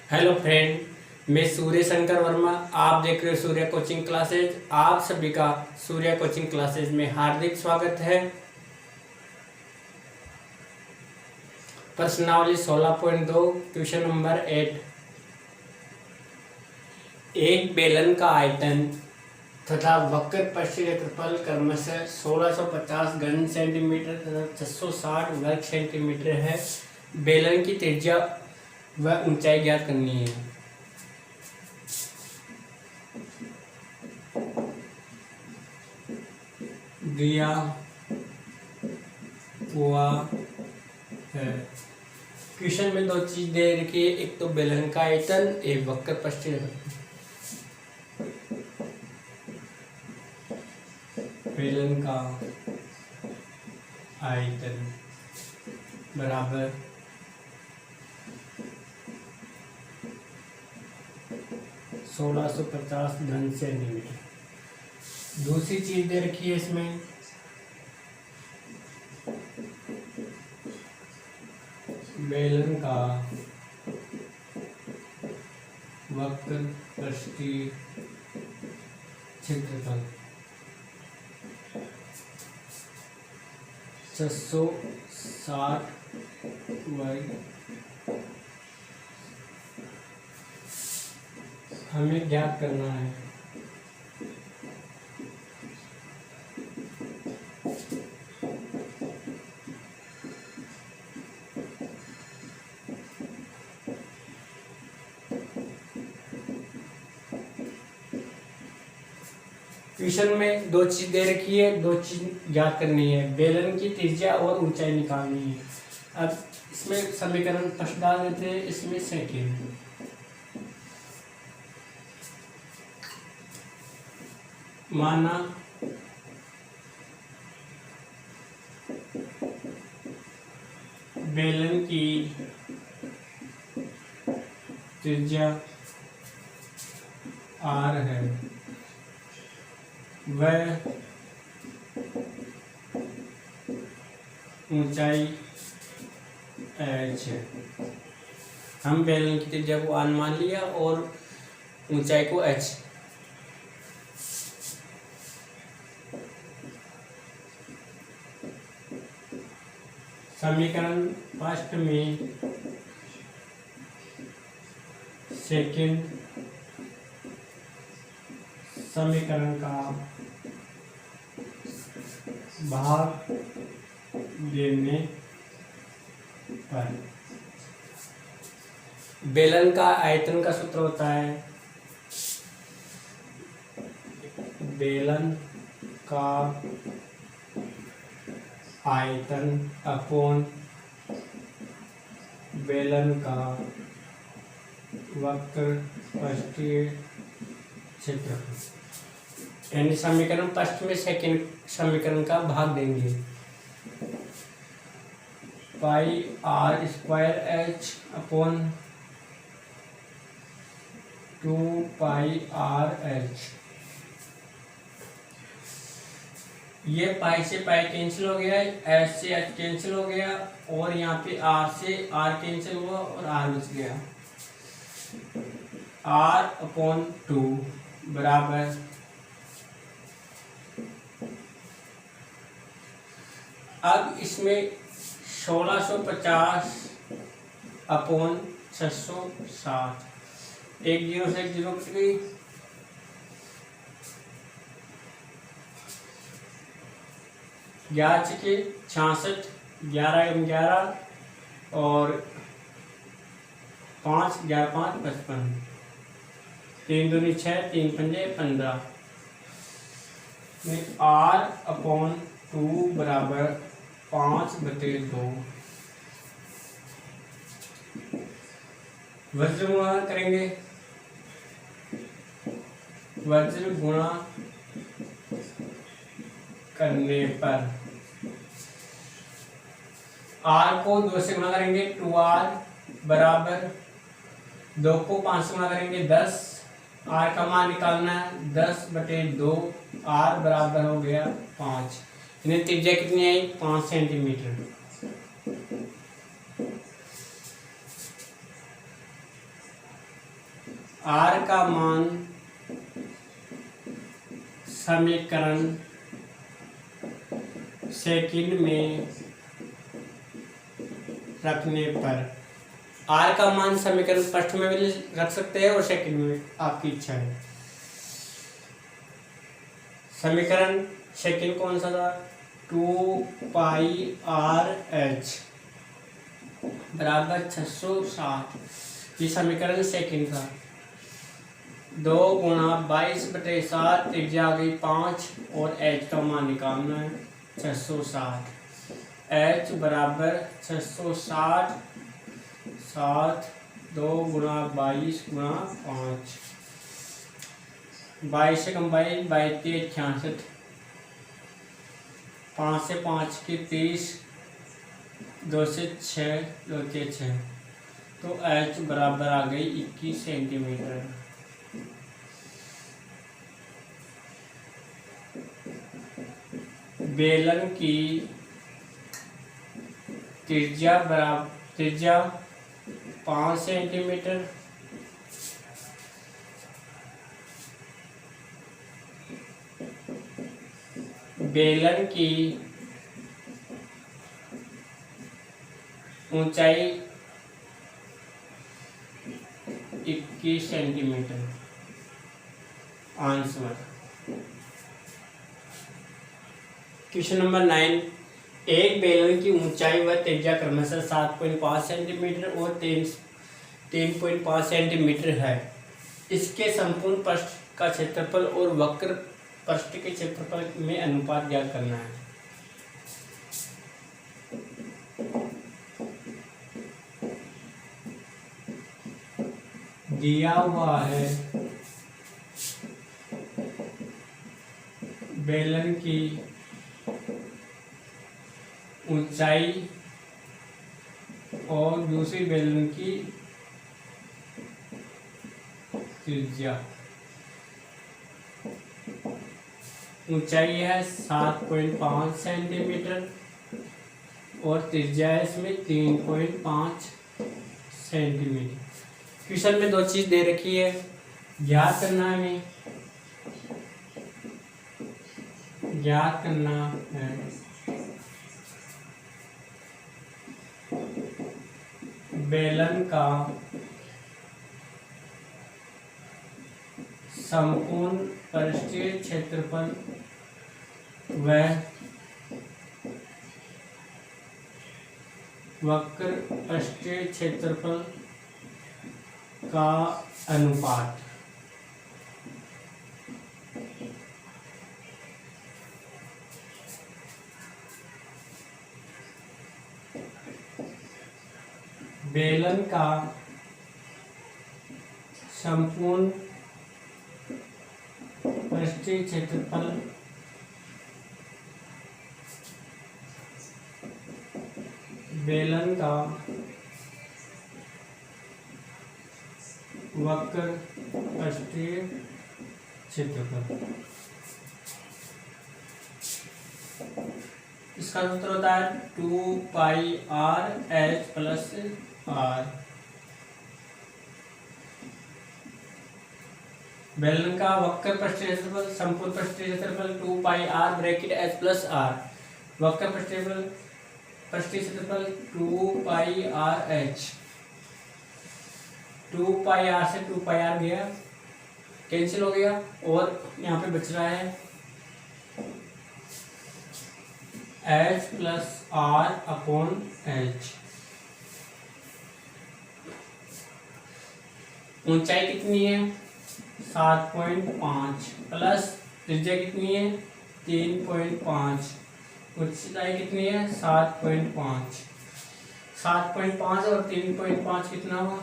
Hello friend, मैं सूर्य शंकर वर्मा। आप देख रहे हो सूर्य कोचिंग क्लासेज। आप सभी का सूर्य कोचिंग क्लासेज में हार्दिक स्वागत है। प्रश्नावली 16.2 क्वेश्चन नंबर 8। एक बेलन का आयतन तथा वक्र पृष्ठ क्षेत्रफल क्रमशः 1650 घन सेंटीमीटर तथा 660 वर्ग सेंटीमीटर है। बेलन की त्रिज्या व ऊंचाई ज्ञात करनी है। दिया हुआ है। क्वेश्चन में दो चीज दे रखी है, एक तो बेलन का आयतन, एक वक्र पृष्ठ। बेलन का आयतन बराबर 1650 घन सेंटीमीटर। दूसरी चीज दे रखी है इसमें, बेलन का वक्र पृष्ठीय क्षेत्रफल 660 वर्ग। हमें ज्ञात करना है। क्वेश्चन में दो चीज दे रखी है, दो चीज याद करनी है। बेलन की त्रिज्या और ऊंचाई निकालनी है। अब इसमें समीकरण फर्स्ट डाल देते हैं, इसमें सेकेंड। माना बेलन की त्रिज्या r है, वह ऊंचाई h है। हम बेलन की त्रिज्या को r मान लिया और ऊंचाई को h। समीकरण फर्स्ट में सेकंड समीकरण का भाग देने पर बेलन का आयतन का सूत्र होता है बेलन का आयतन अपॉन बेलन का वक्र पृष्ठीय क्षेत्रफल। यानी समीकरण फर्स्ट में सेकंड समीकरण का भाग देंगे। Pi R square H upon 2 pi R H. ये पाई से पाई कैंसिल हो गया, एच से एच कैंसिल हो गया, और यहाँ पे आर से आर कैंसिल हुआ और आर बच गया। आर अपॉन 2 बराबर अब इसमें 1650 अपॉन 660। एक जीरो से एक जीरो कट गई। ग्यारह छके 66, 11 11 और 5 11 5 55, 3 दूनी 6, 3 पंजे 15 में r अपॉन 2 बराबर 5/2। वज्र गुणा करेंगे। वज्र गुणा करने पर r को 2 से गुणा करेंगे 2r बराबर 2 को 5 से गुणा करेंगे 10। r का मान निकालना है 10/2। r बराबर हो गया 5। इन्हें त्रिज्या कितनी आई? 5 सेंटीमीटर। आर का मान समीकरण सेकंड में रखने पर, आर का मान समीकरण फर्स्ट में भी रख सकते हैं और सेकंड में, आपकी इच्छा है। समीकरण सेकंड कौन सा था? 2πRh बराबर 660, ये समीकरण सेकंड था। 2 गुणा 22/7, त्रिज्या आ गई 5 और h का मान निकालना है 660। h बराबर 660 7 2 गुणा 22 गुणा 5, 22 से कम 22 22 66, 5 से 5 की 30, 2 से 6 2 के 6, तो h बराबर आ गई 21 सेंटीमीटर। बेलन की त्रिज्या 5 सेंटीमीटर, बेलन की ऊंचाई 21 सेंटीमीटर। आंसर क्वेश्चन नंबर 9, एक बेलन की ऊंचाई व त्रिज्या क्रमशः 7.5 सेंटीमीटर और 3.5 सेंटीमीटर है। इसके संपूर्ण पृष्ठ का क्षेत्रफल और वक्र पृष्ठ के क्षेत्रफल में अनुपात ज्ञात करना है। दिया हुआ है बेलन की ऊंचाई और दूसरी बेलन की त्रिज्या। ऊंचाई है 7.5 सेंटीमीटर और त्रिज्या है इसमें 3.5 सेंटीमीटर। क्वेश्चन में दो चीज दे रखी है, ज्ञात करना है, ज्ञात करना है बेलन का संपूर्ण पृष्ठीय क्षेत्रफल व वक्र पृष्ठीय क्षेत्रफल का अनुपात। बेलन का संपूर्ण पृष्ठीय क्षेत्रफल बेलन का वक्र पृष्ठीय क्षेत्रफल। इसका सूत्र होता है 2πRh प्लस r। बेलन का वक्र पृष्ठीय क्षेत्रफल संपूर्ण पृष्ठीय क्षेत्रफल 2πR bracket h plus r, वक्र पृष्ठीय क्षेत्रफल 2πRh। 2πR से 2πR गया, कैंसिल हो गया और यहाँ पे बच रहा है h plus r upon h। ऊंचाई कितनी है 7.5 प्लस त्रिज्या कितनी है 3.5, ऊंचाई कितनी है 7.5। 7.5 और 3.5 कितना हुआ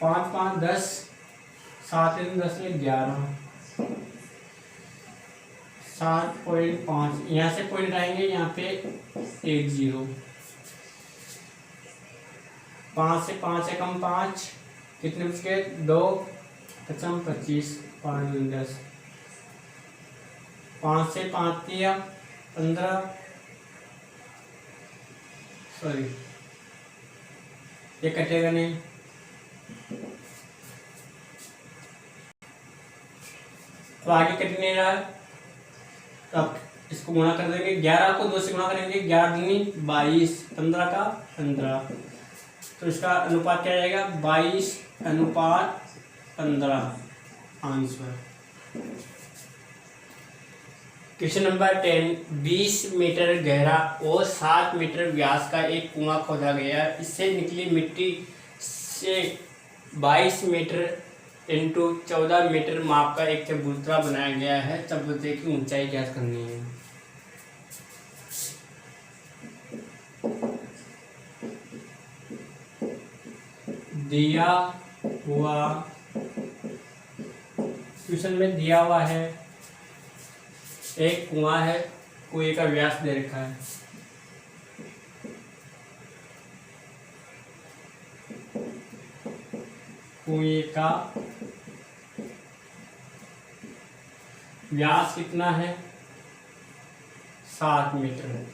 5 5 10, 7 10 में 11, 7.5। यहाँ से पॉइंट आएंगे, यहाँ पे 1 0, 5 से 5 से कम 5, कितने बच गए 2 पचम 25, 5 10, 5 से 5 दिया 15, सॉरी ये कटेगा नहीं, तो आगे कट नहीं रहा है, तो आप इसको गुणा कर देंगे। 11 को 2 से गुणा करेंगे, 11 दूनी 22, 15 का 15, तो इसका अनुपात क्या जाएगा, 22:15 आंसर। क्वेश्चन नंबर 10, 20 मीटर गहरा और 7 मीटर व्यास का एक कुआं खोदा गया। इससे निकली मिट्टी से 22 मीटर इंटू 14 मीटर माप का एक चबूतरा बनाया गया है। चबूतरे की ऊंचाई ज्ञात करनी है। दिया हुआ क्वेश्चन में दिया हुआ है एक कुआं है, कुएं का व्यास दे रखा है। कुएं का व्यास कितना है, 7 मीटर।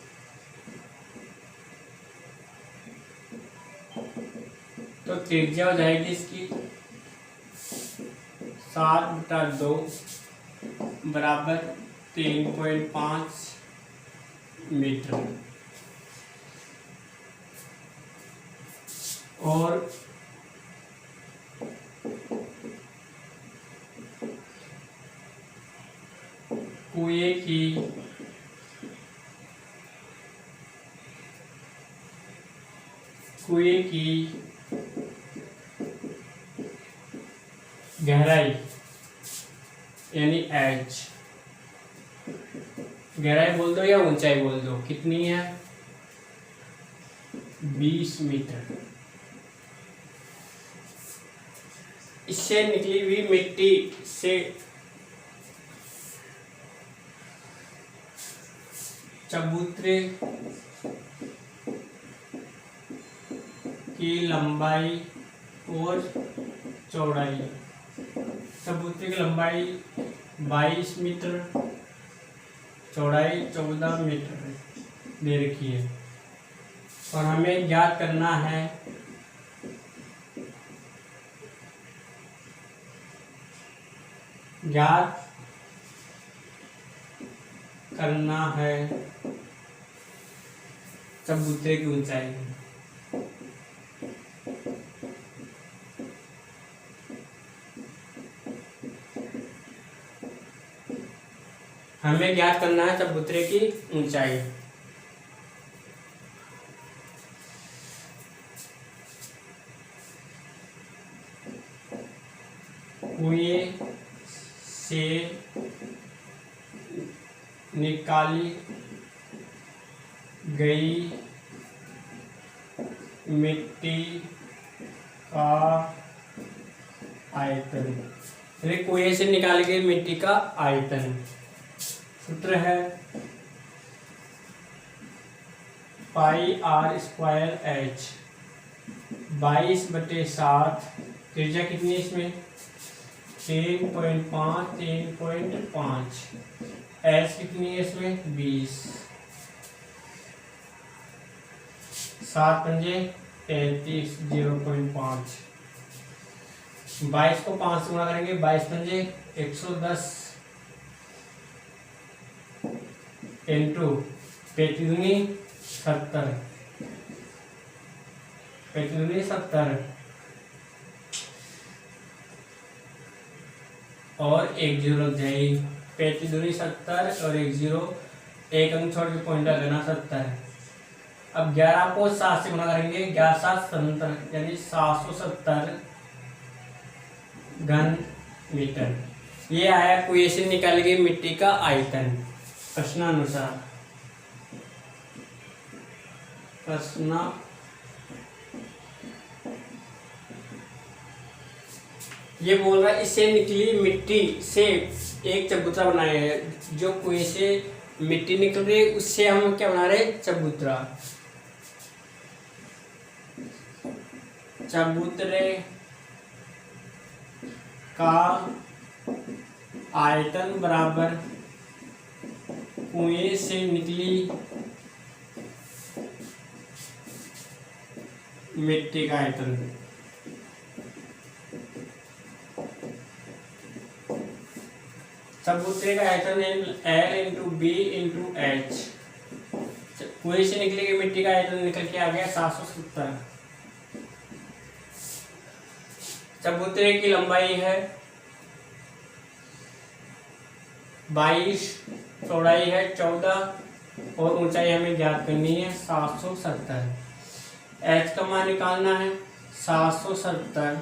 तो त्रिज्या हो जाएगी इसकी 7/2 बराबर 3.5 मीटर। और कुएं की गहराई यानी एच, गहराई बोल दो या ऊंचाई बोल दो, कितनी है, 20 मीटर। इससे निकली हुई मिट्टी से चबूतरे की लंबाई और चौड़ाई, चबूतरे की लंबाई 22 मीटर, चौड़ाई 14 मीटर दे रखी है। और हमें ज्ञात करना है चबूतरे की ऊंचाई। हमें ज्ञात करना है चबूतरे की ऊंचाई। कुएं से निकाली गई मिट्टी का आयतन, कुएं से निकाली गई मिट्टी का आयतन। सूत्र है πr²h, 22/7, त्रिज्या कितनी है इसमें, 3.5, एच कितनी है इसमें, 20, 7×5 = 0.5। 22 को 5 से गुणा करेंगे, 22×5 = 110 इंटू 35×7, 35×7 और 1 0 लग जाएगी। 35×7 और 1 0, एक अंक छोड़ के पॉइंट लगाना 70। अब 11 को 7 से गुणा करेंगे, 11×7 = 70, यानी 770 घन मीटर। ये आया कुएं से निकाली गई मिट्टी का आयतन प्रश्नानुसार। ये बोल रहा है इससे निकली मिट्टी से एक चबूतरा बनाया है। जो कुएं से मिट्टी निकल रही है उससे हम क्या बना रहे हैं, चबूतरा। चबूतरे का आयतन बराबर कुएं से निकली मिट्टी का आयतन। चबूतरे का आयतन L into B into H, कुएं से निकली गई मिट्टी का आयतन निकल के आ गया 770। चबूतरे की लंबाई है 22, चौड़ाई है 14 और ऊंचाई हमें ज्ञात करनी है 770। एच का मान निकालना है 770।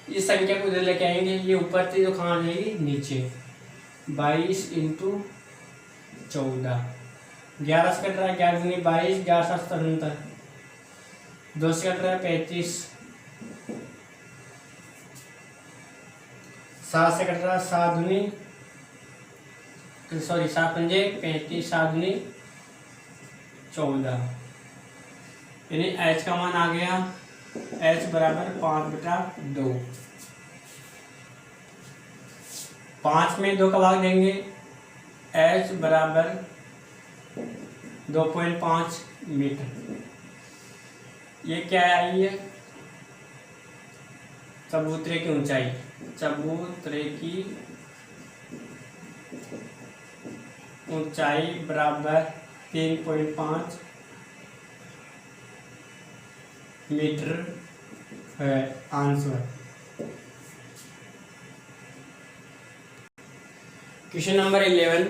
इस संख्या को इधर लेके आएंगे, ये ऊपर थी तो कहाँ जाएगी नीचे। 22 इंटू 14, 11 से कट रहा है 11 दूनी 22, 11 77, 2 से कट रहा है 35, 7 से कट रहा है 7 दूनी 7 पंजे 35, 7 दूनी 14, यानी h का मान आ गया h बराबर 5/2। 5 में 2 का भाग देंगे, h बराबर 2.5 मीटर। ये क्या आई है? चबूतरे की ऊंचाई, चबूतरे की ऊंचाई बराबर 3.5 मीटर है आंसर। क्वेश्चन नंबर 11,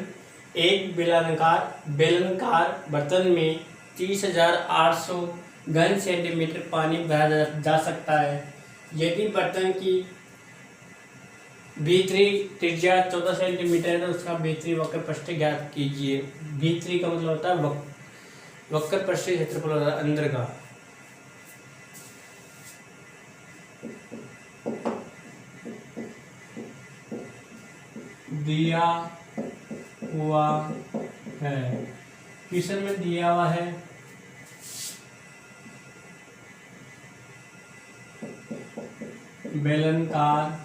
एक बेलनाकार बर्तन में 30,800 घन सेंटीमीटर पानी भरा जा सकता है। यदि बर्तन की भीतरी त्रिज्या 14 सेंटीमीटर है तो उसका भीतरी वक्र पृष्ठ ज्ञात कीजिए। भीतरी का मतलब होता है वक्र पृष्ठ क्षेत्रफल होता है अंदर का। दिया हुआ है, क्वेश्चन में दिया हुआ है बेलनाकार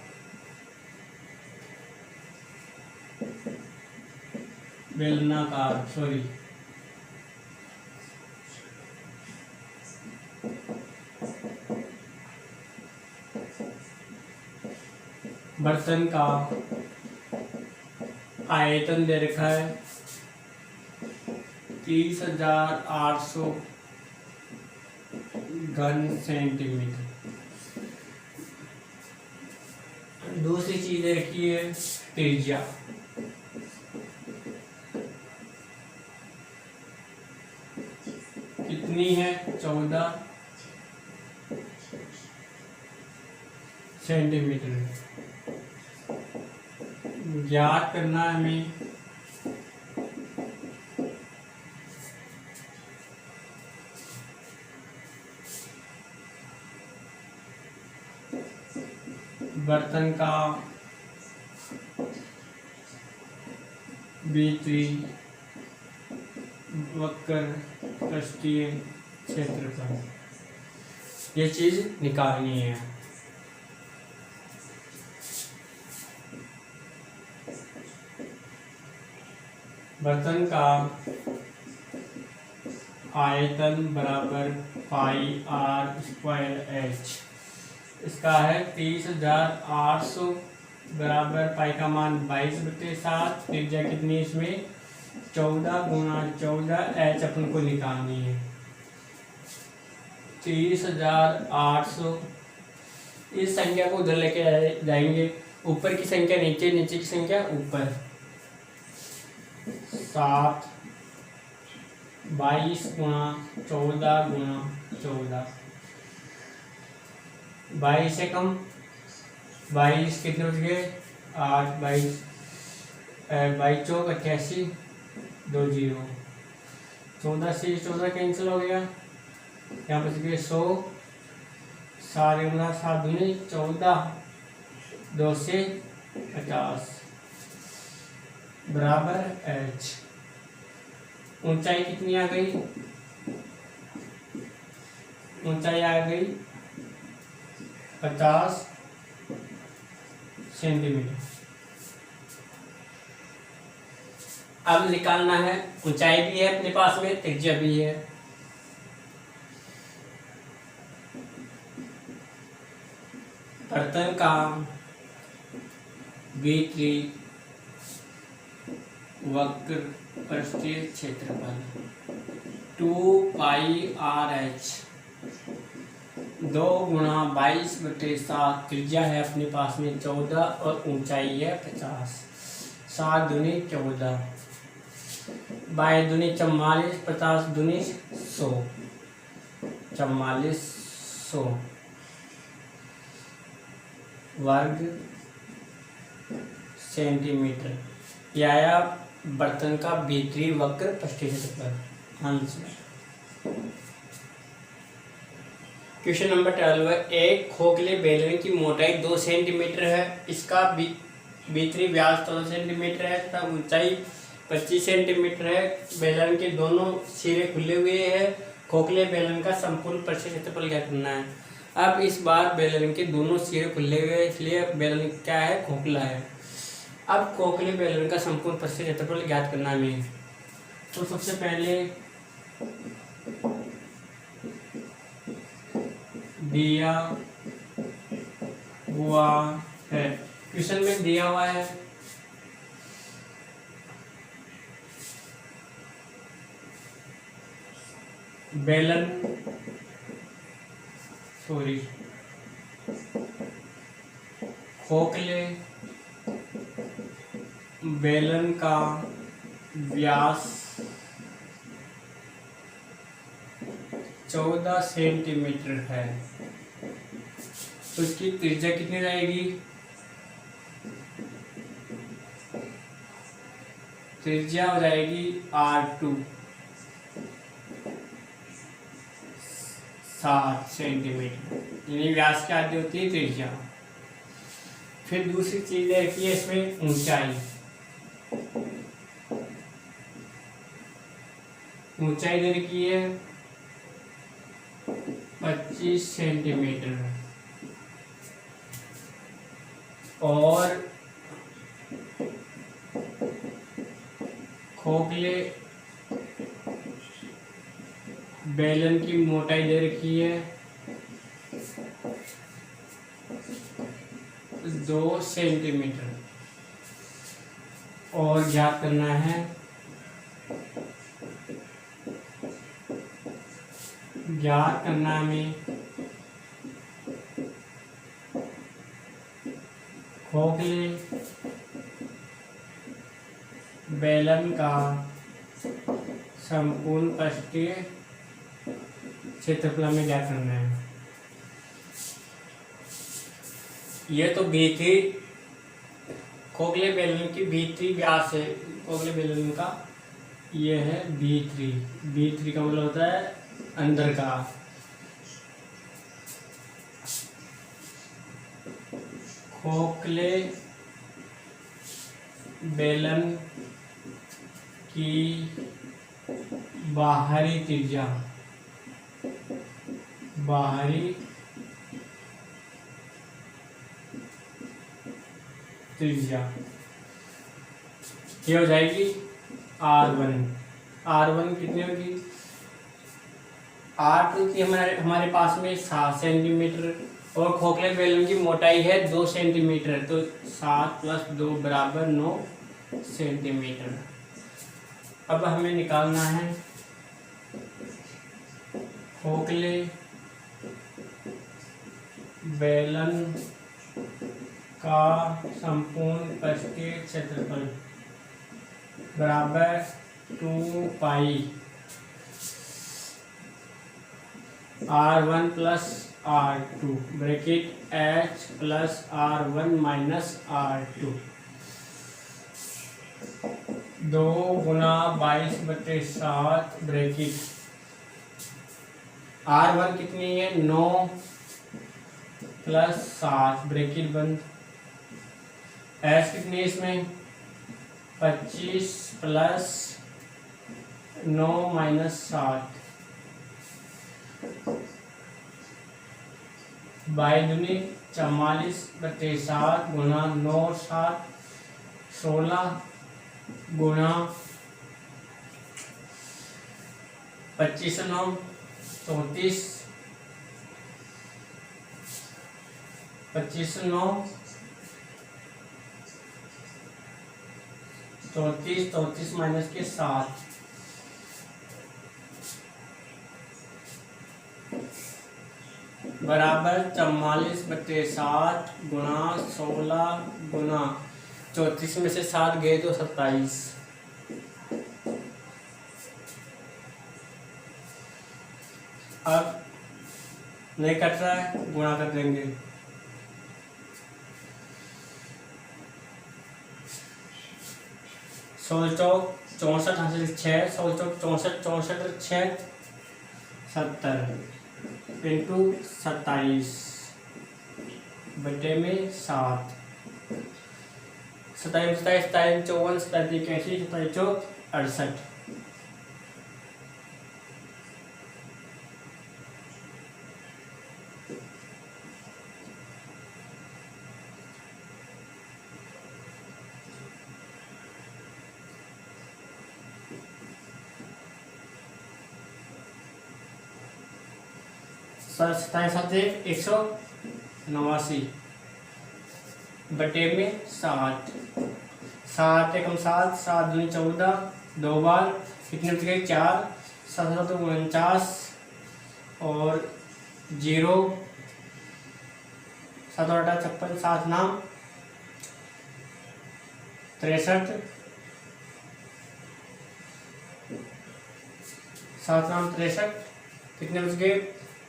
बर्तन का आयतन दे रखा है 30,800 घन सेंटीमीटर। दूसरी चीज दे रखी है त्रिज्या, कितनी है 14 सेंटीमीटर। ज्ञात करना है हमें बर्तन का भीतरी वक्र पृष्ठीय क्षेत्रफल, ये चीज निकालनी है। बर्तन का आयतन बराबर पाई आर स्क्वायर एच, इसका है 30,800 बराबर पाई का मान 22/7, त्रिज्या कितनी इसमें 14 गुणा 14, एच अपन को निकालनी है 30,800। इस संख्या को उधर लेके जाएंगे, ऊपर की संख्या नीचे, नीचे की संख्या ऊपर। 7 22 गुणा 14 गुणा 14, 22 से कम 22 कितने बच गए 8, 22 22 चौक 88, 2 0, 14 से 14 कैंसिल हो गया, यहाँ बच गए 100, 7 गुना 7 दूनी 14, 2 से 50 बराबर एच। ऊंचाई कितनी आ गई? ऊंचाई आ गई 50 सेंटीमीटर। अब निकालना है, ऊंचाई भी है अपने पास में, त्रिज्या भी है। बर्तन का भीतरी वक्र पृष्ठीय क्षेत्रफल 2 पाई आर एच 2 गुणा 22/7 त्रिज्या है अपने पास में 14 और ऊंचाई है 50। 7 दूनी 14, 22 दूनी 44, 50 दूनी 100, 4400 वर्ग सेंटीमीटर। यह आया बर्तन का भीतरी वक्र पृष्ठीय क्षेत्रफल आंसर। क्वेश्चन नंबर 12 है, एक खोखले बेलन की मोटाई 2 सेंटीमीटर है, इसका भीतरी व्यास 14 सेंटीमीटर है तथा ऊंचाई 25 सेंटीमीटर है। बेलन के दोनों सिरे खुले हुए हैं। खोखले बेलन का संपूर्ण पृष्ठीय क्षेत्रफल ज्ञात करना है। अब इस बार बेलन के दोनों सिरे खुले हुए हैं, इसलिए बेलन क्या है, खोखला है। अब खोखले बेलन का संपूर्ण पृष्ठीय क्षेत्रफल ज्ञात करना है। तो सबसे पहले दिया हुआ है, क्वेश्चन में दिया हुआ है बेलन खोखले बेलन का व्यास 14 सेंटीमीटर है, तो इसकी त्रिज्या कितनी रहेगी, त्रिज्या हो जाएगी R2 7 सेंटीमीटर, यानी व्यास की आधी होती है त्रिज्या। फिर दूसरी चीज देखिए इसमें ऊंचाई, ऊंचाई दे रखी है 25 सेंटीमीटर और खोखले बेलन की मोटाई दे रखी है 2 सेंटीमीटर और ज्ञात करना है हमें खोखले बेलन का संपूर्ण पृष्ठीय क्षेत्रफल में ज्ञात करना है। यह तो भीतरी खोखले बेलन की भीतरी व्यास है, खोखले बेलन का यह है भीतरी का मतलब होता है अंदर का। खोखले बेलन की बाहरी त्रिज्या ये हो जाएगी R1 कितनी होगी, R2 की हमारे पास में 7 सेंटीमीटर और खोखले बेलन की मोटाई है 2 सेंटीमीटर, तो 7 + 2 = 9 सेंटीमीटर। अब हमें निकालना है खोखले बेलन का संपूर्ण पृष्ठीय क्षेत्रफल बराबर 2 पाई R1 + R2 bracket H + R1 - R2 2 गुना 22/7 ब्रैकेट R1 कितनी है 9 + 7 ब्रैकेट बंद, H कितनी है इसमें 25 + 9 - 7 22 44/7 गुना 9 7 16 गुना 25 9 34 25 9 34, 34 माइनस के 7 बराबर 44/7 गुणा 16 गुणा 34 में से 7 गए तो 27। अब नहीं कट रहा है, गुणा कर देंगे। 16 चौक 64 हासिल 6, 16 चौक 64, 64 6 70 इंटू 27 बटे में 7। 27 27 27 54 27 81 27 चौक 68। सत्ताईस 189 बटे में 7। 7 एकम 7, 7 दूनी 14, 2 बार कितने बच गए 4, 7 7 49 और 0, 7 8 56, 7 नाम 63, 7 नाम 63 कितने बच गए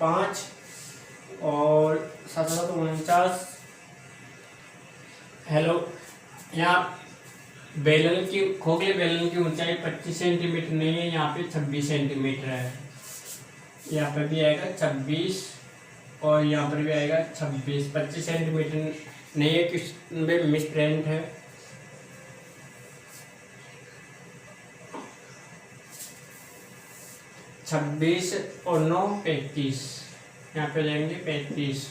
5 और 7 7 49। हेलो, यहाँ बेलन की खोखले बेलन की ऊंचाई 25 सेंटीमीटर नहीं है, यहाँ पे 26 सेंटीमीटर है। यहाँ पे भी आएगा 26 और यहाँ पर भी आएगा 26। 25 सेंटीमीटर नहीं है, किस में मिस प्रिंट है। छब्बीस और 9 35, यहाँ पे लेंगे 35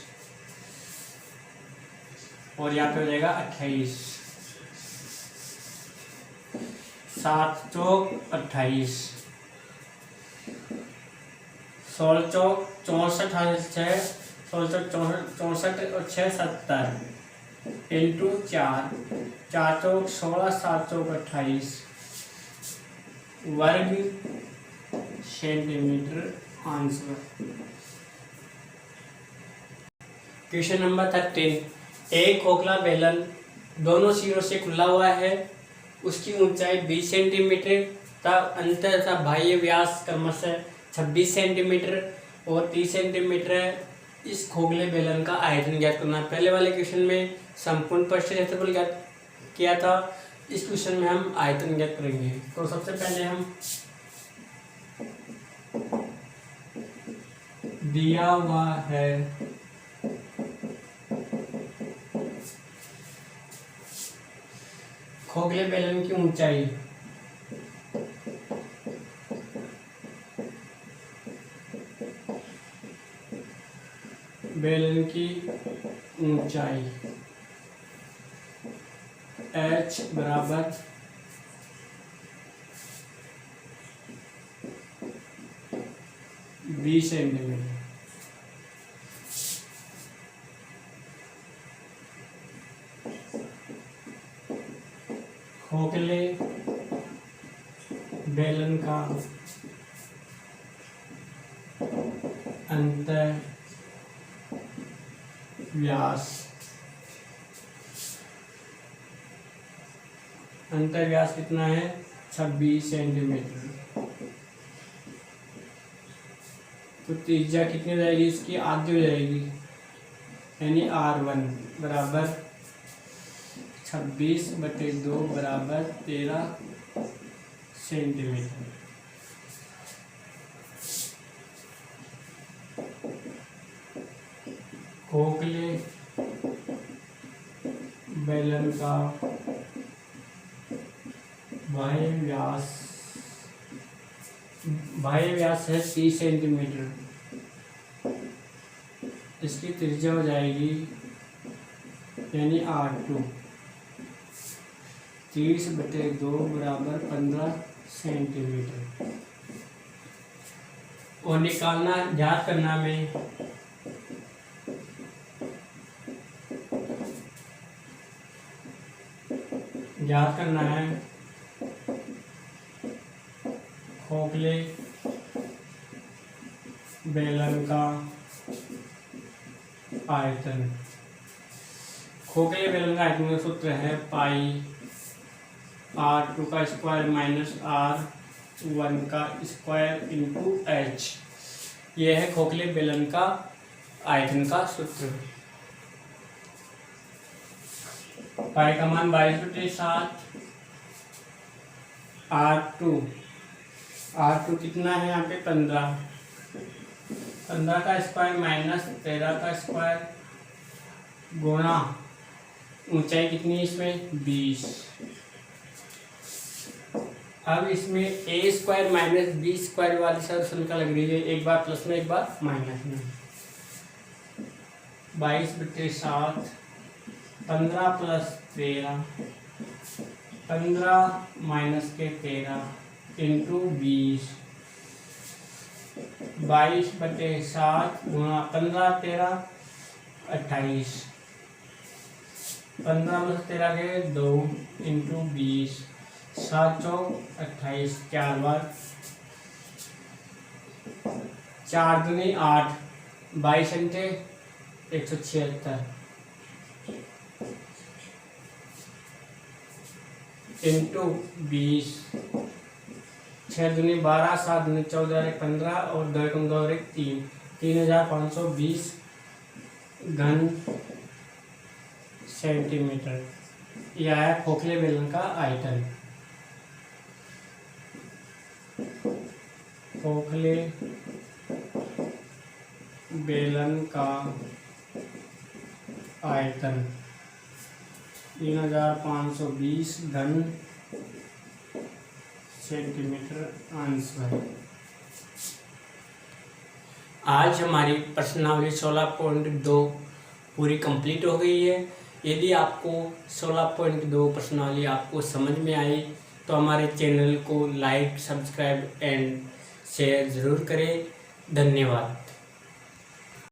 और यहाँ पे हो जाएगा 28। 7 चौक 28, 16 चौक 64 6, 16 चौक 64 और 6 70 इंटू 4, 4 चौक 16, 7 चौक 28 वर्ग सेंटीमीटर आंसर। Question number 13। एक खोखला बेलन दोनों सिरों से खुला हुआ है, उसकी ऊंचाई 20 सेंटीमीटर तथा अंतर तथा बाह्य व्यास क्रमशः 26 सेंटीमीटर और 30 सेंटीमीटर है। इस खोखले बेलन का आयतन ज्ञात करना। पहले वाले क्वेश्चन में संपूर्ण पृष्ठ क्षेत्रफल ज्ञात किया था, इस क्वेश्चन में हम आयतन ज्ञात करेंगे। तो सबसे पहले हम दिया हुआ है खोखले बेलन की ऊंचाई h बराबर 20 सेंटीमीटर। खोखले बेलन का अंतर व्यास कितना है 26 सेंटीमीटर। तो त्रिज्या कितनी हो जाएगी, इसकी आधी हो जाएगी, यानी R1 बराबर 26/2 बराबर 13 सेंटीमीटर। खोखले बेलन का बाह्य व्यास है 30 सेंटीमीटर। इसकी त्रिज्या हो जाएगी यानी R2 30/2 बराबर 15 सेंटीमीटर। और निकालना ज्ञात करना में खोखले बेलन का आयतन। खोखले बेलन का आयतन का सूत्र है पाई r2 का स्क्वायर माइनस r1 का स्क्वायर इंटू h। यह है खोखले बेलन का आयतन का सूत्र। पाई का मान 22/7। r2 कितना है यहाँ पे 15 का स्क्वायर माइनस 13 का स्क्वायर गुणा ऊंचाई कितनी है इसमें 20। अब इसमें a square minus B square वाली संख्या लग रही है, एक बार प्लस में एक बार माइनस में। 22/7 15 प्लस 13 15 माइनस के 13 इंटू 20। 22/7 गुणा 15 13 28। 15 प्लस 13 के 2 इंटू 20। 7 चौक 28। 4 बार 4 दूनी 8। 22 अंटे 176 इंटू 20। 6 दूनी 12। 7 दूनी 14 15 और 2 एकम 2 और 3 3520 घन सेंटीमीटर। यह है खोखले बेलन का आयतन। खोखले बेलन का आयतन 3520 घन सेंटीमीटर आंसर। आज हमारी प्रश्नावली 16.2 पूरी कंप्लीट हो गई है। यदि आपको 16.2 प्रश्नावली आपको समझ में आई तो हमारे चैनल को लाइक, सब्सक्राइब एंड शेयर ज़रूर करें। धन्यवाद।